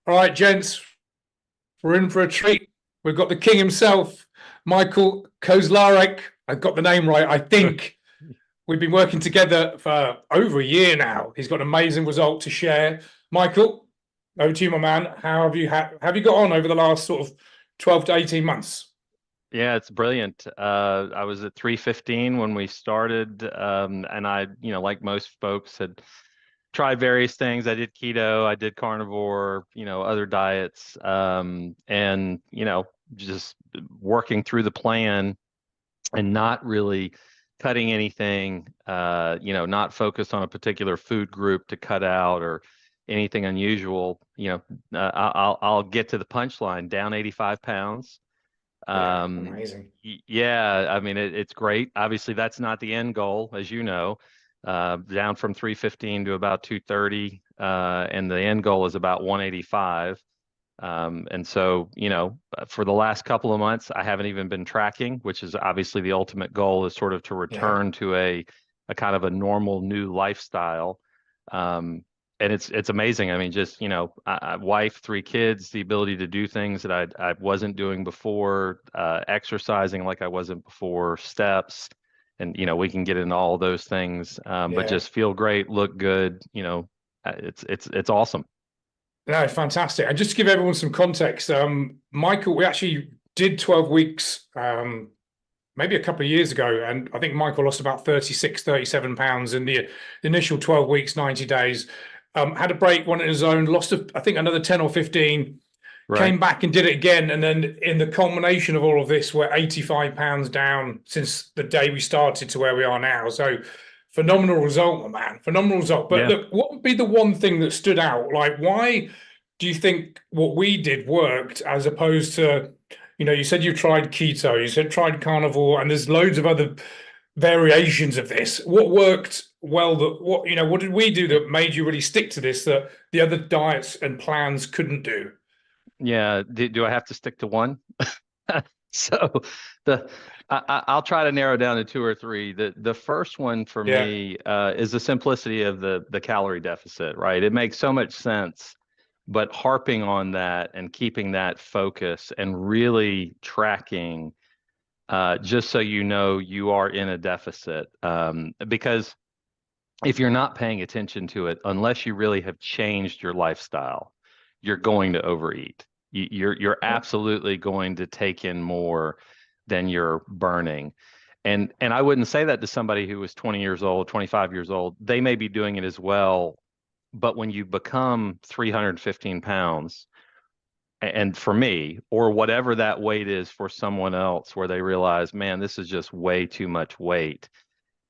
All right, gents, we're in for a treat. We've got the king himself, Michael Kozlarek. I got the name right, I think. We've been working together for over a year now. He's got an amazing result to share. Michael, over to you, my man. How have you got on over the last sort of 12 to 18 months? Yeah, it's brilliant. I was at 315 when we started, and I, like most folks, had tried various things. I did keto, I did carnivore, other diets, and just working through the plan and not really cutting anything. Not focused on a particular food group to cut out or anything unusual. I'll get to the punchline. Down 85 pounds. Yeah, Um, amazing. yeah, I mean it's great. Obviously, that's not the end goal, as you know. Down from 315 to about 230, and the end goal is about 185. And so, for the last couple of months, I haven't even been tracking, which is obviously the ultimate goal is sort of to Yeah, return to a kind of a normal new lifestyle. Um, and it's amazing. I mean, just, wife, three kids, the ability to do things that I wasn't doing before, exercising like I wasn't before, steps, and, we can get into all those things, but yeah. just feel great, look good, it's awesome. No, fantastic. And just to give everyone some context, Michael, we actually did 12 weeks maybe a couple of years ago, and I think Michael lost about 36, 37 pounds in the initial 12 weeks, 90 days. Had a break, went on his own, lost, I think, another 10 or 15, Right. came back and did it again. And then in the culmination of all of this, we're 85 pounds down since the day we started to where we are now. So phenomenal result, my man. Phenomenal result. But Yeah. look, what would be the one thing that stood out? Like, why do you think what we did worked as opposed to, you said you tried keto, you said tried carnivore, and there's loads of other variations of this. What worked well that what did we do that made you really stick to this that the other diets and plans couldn't do? Yeah. Do I have to stick to one? So the I'll try to narrow down to two or three. The first one for Yeah. me is the simplicity of the calorie deficit, right? It makes so much sense, but harping on that and keeping that focus and really tracking, just so you know you are in a deficit. Because if you're not paying attention to it, unless you really have changed your lifestyle, you're going to overeat. You're absolutely going to take in more than you're burning. And I wouldn't say that to somebody who was 20 years old, 25 years old. They may be doing it as well, but when you become 315 pounds, and for me, or whatever that weight is for someone else, where they realize, man, this is just way too much weight,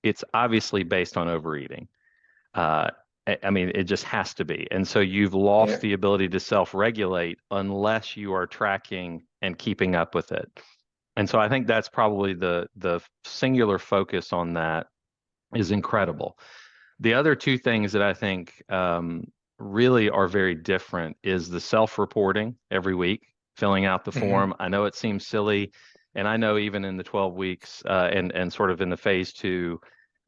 it's obviously based on overeating. Uh, I mean, it just has to be. And so you've lost Yeah. the ability to self-regulate unless you are tracking and keeping up with it. And so I think that's probably the singular focus on that is incredible. The other two things that I think really are very different is the self-reporting every week, filling out the Hmm. form. I know it seems silly, and I know even in the 12 weeks and sort of in the phase two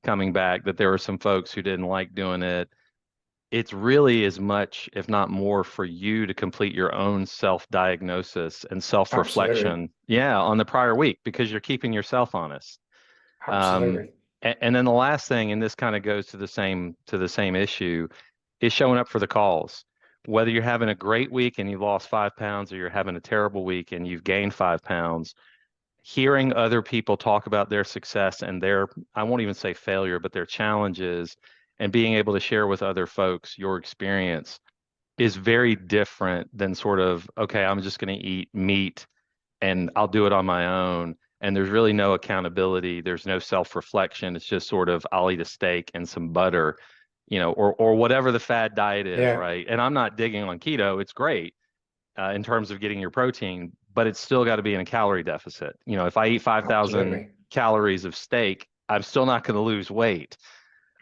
coming back that there were some folks who didn't like doing it. It's really as much, if not more, for you to complete your own self-diagnosis and Absolutely. self-reflection, yeah, on the prior week because you're keeping yourself honest. Um, Absolutely. and then the last thing, and this kind of goes to the same issue, is showing up for the calls. Whether you're having a great week and you've lost 5 pounds, or you're having a terrible week and you've gained 5 pounds, hearing other people talk about their success and their, I won't even say failure, but their challenges, and being able to share with other folks your experience is very different than sort of, okay, I'm just going to eat meat and I'll do it on my own. And there's really no accountability. There's no self-reflection. It's just sort of, I'll eat a steak and some butter, or whatever the fad diet is, Yeah. right? And I'm not digging on keto. It's great in terms of getting your protein, but it's still got to be in a calorie deficit. If I eat 5,000 Absolutely. calories of steak, I'm still not going to lose weight.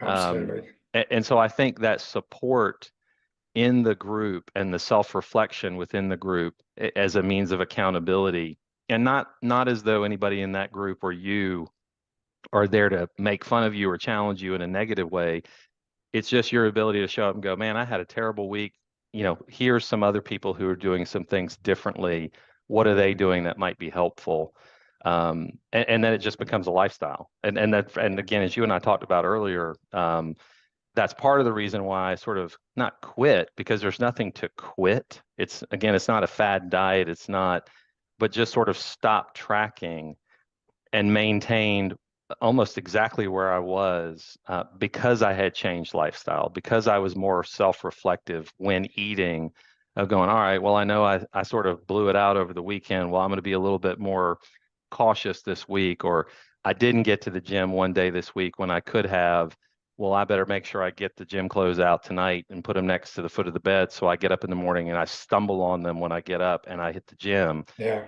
Um, Absolutely. and so I think that support in the group and the self-reflection within the group as a means of accountability, and not as though anybody in that group or you are there to make fun of you or challenge you in a negative way. It's just your ability to show up and go, man, I had a terrible week. here's some other people who are doing some things differently. What are they doing that might be helpful? And then it just becomes a lifestyle. And again, as you and I talked about earlier, that's part of the reason why I sort of not quit, because there's nothing to quit. It's not a fad diet. It's not, but just sort of stopped tracking and maintained almost exactly where I was, because I had changed lifestyle, because I was more self-reflective when eating, of going, all right, well, I know I sort of blew it out over the weekend. Well, I'm going to be a little bit more cautious this week, or I didn't get to the gym one day this week when I could have. Well, I better make sure I get the gym clothes out tonight and put them next to the foot of the bed, so I get up in the morning and I stumble on them when I get up and I hit the gym. Yeah.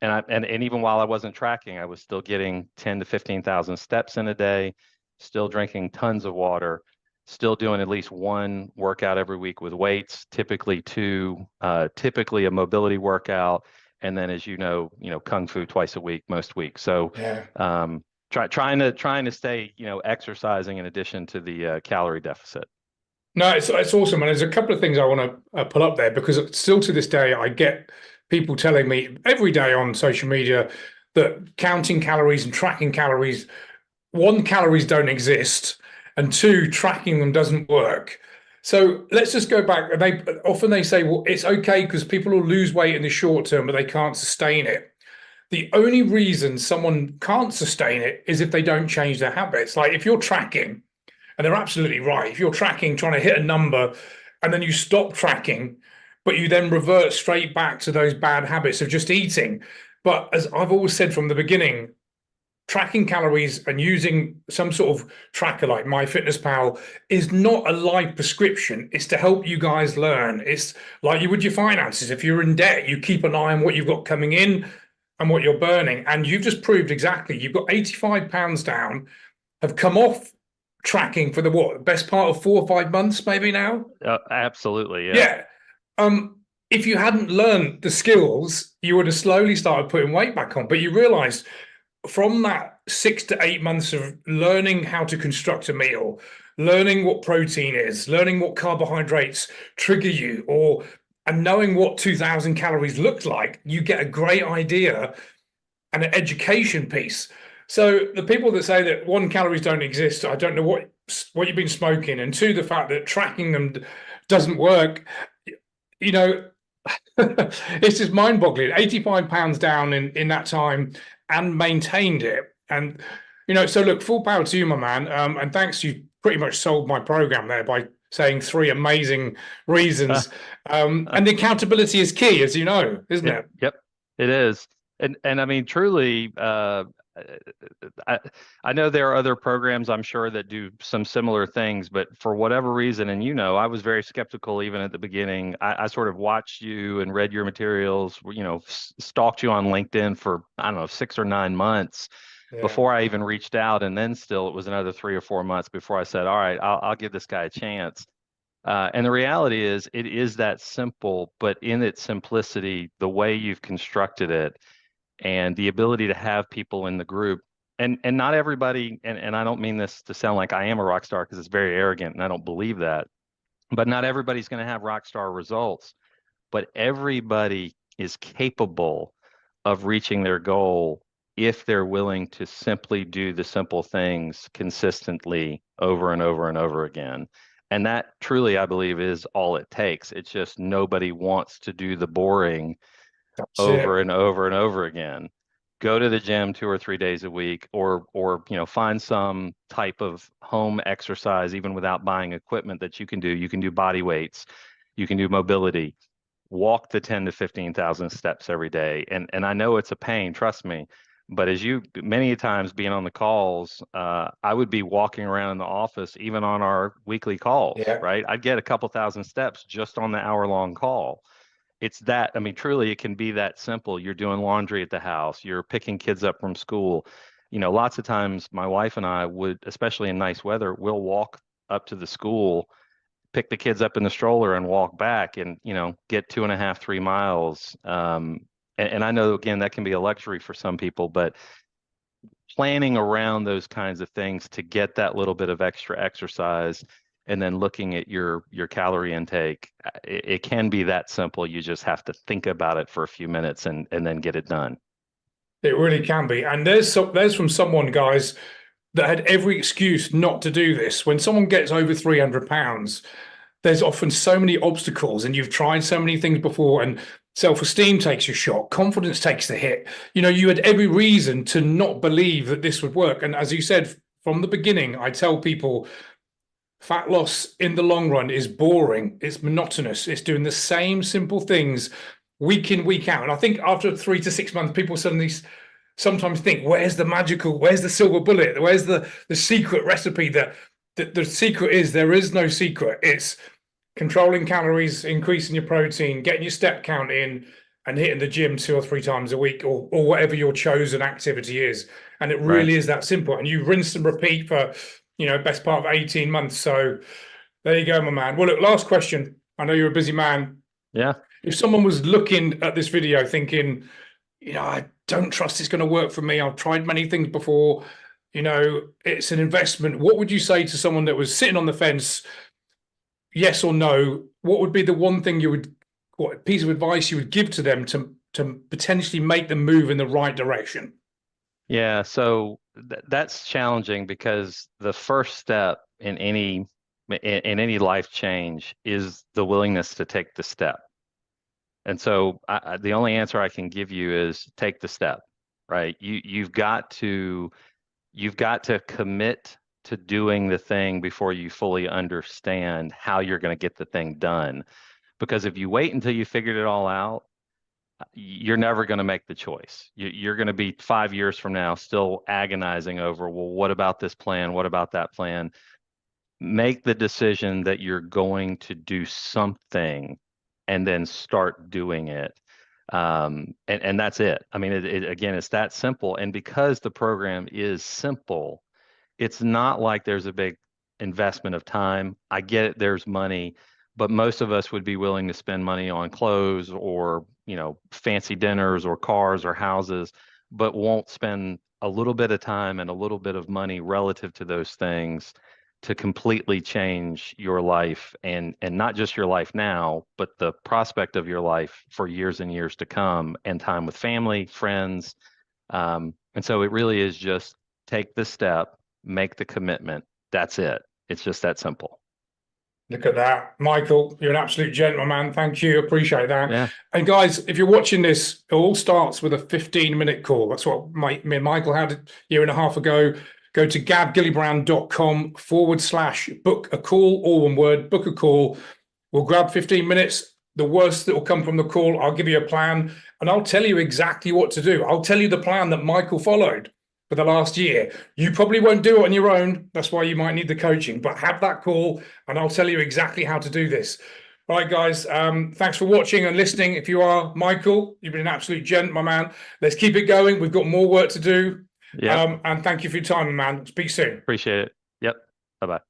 And even while I wasn't tracking, I was still getting 10 to 15,000 steps in a day, still drinking tons of water, still doing at least one workout every week with weights, typically two, typically a mobility workout, and then, as you know, kung fu twice a week, most weeks. So Yeah. trying to stay, exercising in addition to the calorie deficit. No, it's awesome. And there's a couple of things I want to pull up there, because still to this day, I get people telling me every day on social media that counting calories and tracking calories, one, calories don't exist, and two, tracking them doesn't work. So let's just go back. And they say, well, it's okay because people will lose weight in the short term, but they can't sustain it. The only reason someone can't sustain it is if they don't change their habits. Like if you're tracking, and they're absolutely right. If you're tracking, trying to hit a number, and then you stop tracking, but you then revert straight back to those bad habits of just eating. But as I've always said from the beginning, tracking calories and using some sort of tracker like MyFitnessPal is not a live prescription. It's to help you guys learn. It's like you would your finances. If you're in debt, you keep an eye on what you've got coming in and what you're burning. And you've just proved exactly. You've got 85 pounds down, have come off tracking for the best part of 4 or 5 months, maybe now. Absolutely, yeah. Yeah. If you hadn't learned the skills, you would have slowly started putting weight back on. But you realize from that 6 to 8 months of learning how to construct a meal, learning what protein is, learning what carbohydrates trigger you, and knowing what 2,000 calories looked like, you get a great idea and an education piece. So the people that say that one, calories don't exist, I don't know what you've been smoking, and two, the fact that tracking them doesn't work. It's just mind-boggling. 85 pounds down in that time and maintained it. And so look, full power to you, my man. And thanks, you pretty much sold my program there by saying 3 amazing reasons. And the accountability is key, as you know, isn't it? Yep, it is. And I mean, truly, I know there are other programs, I'm sure, that do some similar things, but for whatever reason, and I was very skeptical even at the beginning. I sort of watched you and read your materials, stalked you on LinkedIn for, I don't know, 6 or 9 months before I even reached out. And then still, it was another 3 or 4 months before I said, all right, I'll give this guy a chance. And the reality is, it is that simple, but in its simplicity, the way you've constructed it, and the ability to have people in the group, and not everybody, and I don't mean this to sound like I am a rock star, because it's very arrogant and I don't believe that, but not everybody's going to have rock star results, but everybody is capable of reaching their goal if they're willing to simply do the simple things consistently over and over and over again. And that truly, I believe, is all it takes. It's just nobody wants to do the boring over and over and over again. Go to the gym 2 or 3 days a week, or find some type of home exercise, even without buying equipment, that you can do. You can do body weights, you can do mobility, walk the 10 to 15,000 steps every day. And I know it's a pain, trust me. But as you many times being on the calls, I would be walking around in the office, even on our weekly calls, right? I'd get a couple thousand steps just on the hour-long call. It's that, I mean, truly, it can be that simple. You're doing laundry at the house, you're picking kids up from school. Lots of times my wife and I would, especially in nice weather, we'll walk up to the school, pick the kids up in the stroller and walk back, and, get 2.5, 3 miles. And I know, again, that can be a luxury for some people, but planning around those kinds of things to get that little bit of extra exercise and then looking at your calorie intake. It can be that simple. You just have to think about it for a few minutes and then get it done. It really can be. And there's from someone, guys, that had every excuse not to do this. When someone gets over 300 pounds, there's often so many obstacles, and you've tried so many things before, and self-esteem takes a shot, confidence takes the hit. You had every reason to not believe that this would work. And as you said from the beginning, I tell people fat loss in the long run is boring, it's monotonous, it's doing the same simple things week in, week out. And I think after 3 to 6 months, people suddenly sometimes think, where's the silver bullet? Where's the secret recipe? That the secret is, there is no secret. It's controlling calories, increasing your protein, getting your step count in, and hitting the gym 2 or 3 times a week, or whatever your chosen activity is. And it really is that simple. And you rinse and repeat for, best part of 18 months. So there you go, my man. Well, look, last question. I know you're a busy man. Yeah. If someone was looking at this video thinking, I don't trust it's going to work for me, I've tried many things before, it's an investment, what would you say to someone that was sitting on the fence, yes or no? What would be the one thing what piece of advice you would give to them to potentially make them move in the right direction? Yeah, so that's challenging, because the first step in any life change is the willingness to take the step. And so the only answer I can give you is take the step, right? You've got to commit to doing the thing before you fully understand how you're going to get the thing done. Because if you wait until you figured it all out, you're never going to make the choice. You're going to be 5 years from now still agonizing over, well, what about this plan? What about that plan? Make the decision that you're going to do something and then start doing it. And that's it. I mean, again, it's that simple. And because the program is simple, it's not like there's a big investment of time. I get it, there's money, but most of us would be willing to spend money on clothes or, fancy dinners or cars or houses, but won't spend a little bit of time and a little bit of money relative to those things to completely change your life, and not just your life now, but the prospect of your life for years and years to come, and time with family, friends. And so it really is just take the step, make the commitment. That's it. It's just that simple. Look at that. Michael, you're an absolute gentleman. Thank you. Appreciate that. Yeah. And guys, if you're watching this, it all starts with a 15-minute call. That's what me and Michael had a year and a half ago. Go to gavgillibrand.com/book a call, all one word, book a call. We'll grab 15 minutes. The worst that will come from the call, I'll give you a plan, and I'll tell you exactly what to do. I'll tell you the plan that Michael followed for the last year. You probably won't do it on your own. That's why you might need the coaching, but have that call and I'll tell you exactly how to do this. All right, guys, thanks for watching and listening. If you are Michael, you've been an absolute gent, my man. Let's keep it going. We've got more work to do. Yeah. And thank you for your time, man. Speak soon. Appreciate it. Yep. Bye-bye.